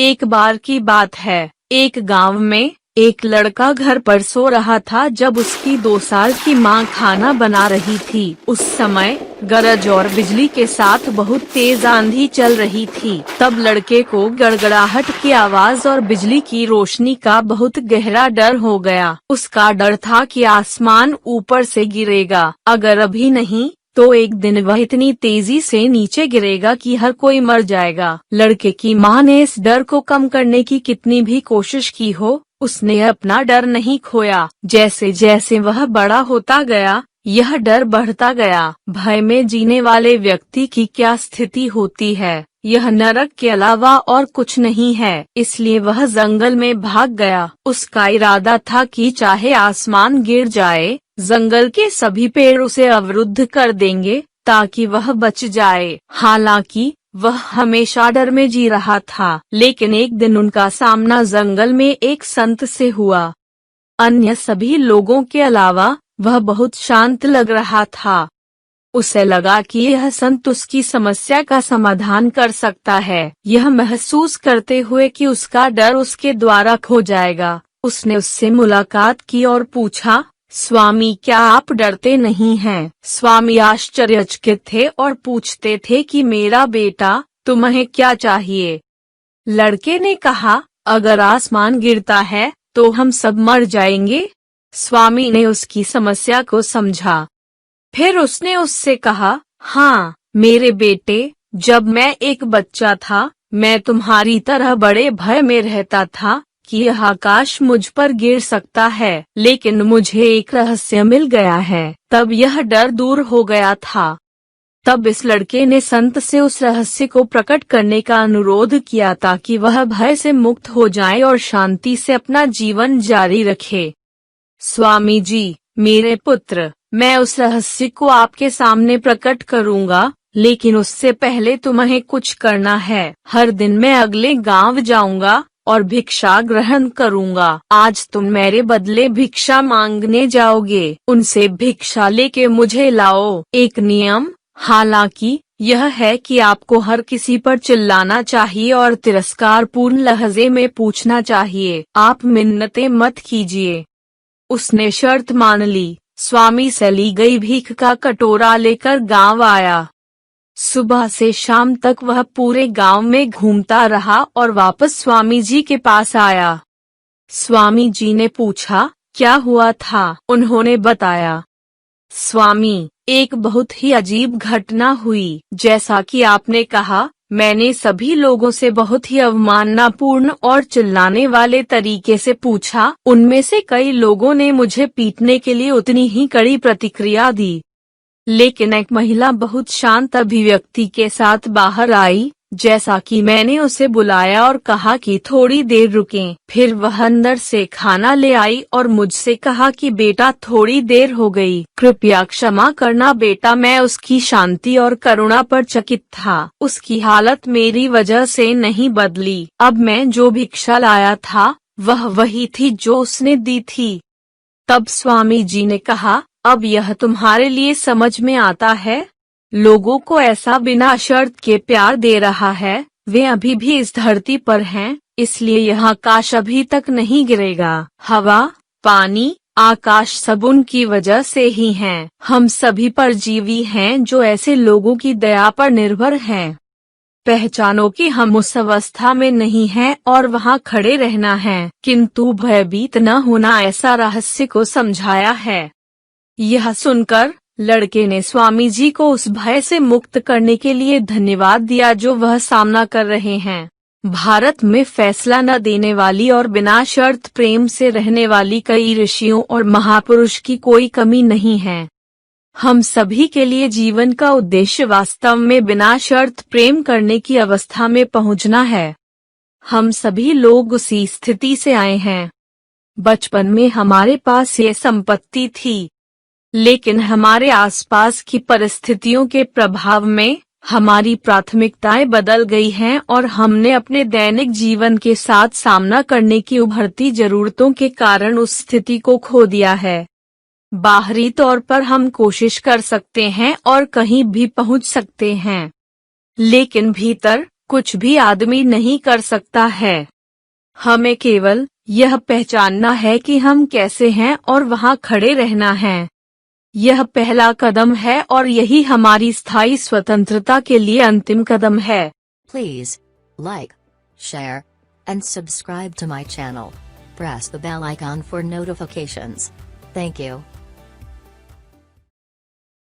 एक बार की बात है, एक गांव में एक लड़का घर पर सो रहा था जब उसकी 2 साल की मां खाना बना रही थी। उस समय गरज और बिजली के साथ बहुत तेज आंधी चल रही थी। तब लड़के को गड़गड़ाहट की आवाज और बिजली की रोशनी का बहुत गहरा डर हो गया। उसका डर था कि आसमान ऊपर से गिरेगा, अगर अभी नहीं तो एक दिन वह इतनी तेजी से नीचे गिरेगा कि हर कोई मर जाएगा। लड़के की मां ने इस डर को कम करने की कितनी भी कोशिश की हो, उसने अपना डर नहीं खोया। जैसे जैसे वह बड़ा होता गया, यह डर बढ़ता गया। भय में जीने वाले व्यक्ति की क्या स्थिति होती है, यह नरक के अलावा और कुछ नहीं है। इसलिए वह जंगल में भाग गया। उसका इरादा था कि चाहे आसमान गिर जाए, जंगल के सभी पेड़ उसे अवरुद्ध कर देंगे ताकि वह बच जाए। हालांकि वह हमेशा डर में जी रहा था, लेकिन एक दिन उनका सामना जंगल में एक संत से हुआ। अन्य सभी लोगों के अलावा वह बहुत शांत लग रहा था। उसे लगा कि यह संत उसकी समस्या का समाधान कर सकता है। यह महसूस करते हुए कि उसका डर उसके द्वारा खो जाएगा, उसने उससे मुलाकात की और पूछा, स्वामी क्या आप डरते नहीं हैं? स्वामी आश्चर्यचकित थे और पूछते थे कि मेरा बेटा, तुम्हें क्या चाहिए? लड़के ने कहा, अगर आसमान गिरता है तो हम सब मर जाएंगे। स्वामी ने उसकी समस्या को समझा। फिर उसने उससे कहा, हाँ मेरे बेटे, जब मैं एक बच्चा था मैं तुम्हारी तरह बड़े भय में रहता था कि यह आकाश मुझ पर गिर सकता है, लेकिन मुझे एक रहस्य मिल गया है। तब यह डर दूर हो गया था। तब इस लड़के ने संत से उस रहस्य को प्रकट करने का अनुरोध किया ताकि वह भय से मुक्त हो जाए और शांति से अपना जीवन जारी रखे। स्वामी जी, मेरे पुत्र, मैं उस रहस्य को आपके सामने प्रकट करूंगा, लेकिन उससे पहले तुम्हें कुछ करना है। हर दिन मैं अगले गांव जाऊंगा और भिक्षा ग्रहण करूंगा। आज तुम मेरे बदले भिक्षा मांगने जाओगे, उनसे भिक्षा लेके मुझे लाओ। एक नियम हालांकि यह है कि आपको हर किसी पर चिल्लाना चाहिए और तिरस्कारपूर्ण लहजे में पूछना चाहिए। आप मिन्नतें मत कीजिए। उसने शर्त मान ली। स्वामी से ली गई भीख का कटोरा लेकर गांव आया। सुबह से शाम तक वह पूरे गांव में घूमता रहा और वापस स्वामी जी के पास आया। स्वामी जी ने पूछा, क्या हुआ था? उन्होंने बताया, स्वामी, एक बहुत ही अजीब घटना हुई। जैसा कि आपने कहा, मैंने सभी लोगों से बहुत ही अवमाननापूर्ण और चिल्लाने वाले तरीके से पूछा। उनमें से कई लोगों ने मुझे पीटने के लिए उतनी ही कड़ी प्रतिक्रिया दी, लेकिन एक महिला बहुत शांत अभिव्यक्ति के साथ बाहर आई। जैसा कि मैंने उसे बुलाया और कहा कि थोड़ी देर रुकें, फिर वह अंदर से खाना ले आई और मुझसे कहा कि बेटा थोड़ी देर हो गई, कृपया क्षमा करना बेटा। मैं उसकी शांति और करुणा पर चकित था। उसकी हालत मेरी वजह से नहीं बदली। अब मैं जो भिक्षा लाया था वह वही थी जो उसने दी थी। तब स्वामी जी ने कहा, अब यह तुम्हारे लिए समझ में आता है? लोगों को ऐसा बिना शर्त के प्यार दे रहा है। वे अभी भी इस धरती पर हैं, इसलिए यह आकाश अभी तक नहीं गिरेगा। हवा, पानी, आकाश सब उनकी वजह से ही हैं। हम सभी परजीवी हैं जो ऐसे लोगों की दया पर निर्भर हैं। पहचानो कि हम उस अवस्था में नहीं हैं और वहाँ खड़े रहना है, किंतु भयभीत न होना, ऐसा रहस्य को समझाया है। यह सुनकर लड़के ने स्वामी जी को उस भय से मुक्त करने के लिए धन्यवाद दिया जो वह सामना कर रहे हैं। भारत में फैसला न देने वाली और बिना शर्त प्रेम से रहने वाली कई ऋषियों और महापुरुष की कोई कमी नहीं है। हम सभी के लिए जीवन का उद्देश्य वास्तव में बिना शर्त प्रेम करने की अवस्था में पहुंचना है। हम सभी लोग उसी स्थिति से आए हैं। बचपन में हमारे पास ये संपत्ति थी, लेकिन हमारे आसपास की परिस्थितियों के प्रभाव में हमारी प्राथमिकताएं बदल गई हैं और हमने अपने दैनिक जीवन के साथ सामना करने की उभरती जरूरतों के कारण उस स्थिति को खो दिया है। बाहरी तौर पर हम कोशिश कर सकते हैं और कहीं भी पहुंच सकते हैं, लेकिन भीतर कुछ भी आदमी नहीं कर सकता है। हमें केवल यह पहचानना है कि हम कैसे हैं और वहाँ खड़े रहना है। यह पहला कदम है और यही हमारी स्थायी स्वतंत्रता के लिए अंतिम कदम है। Please like, share, and subscribe to my channel. Press the bell icon for notifications. Thank you.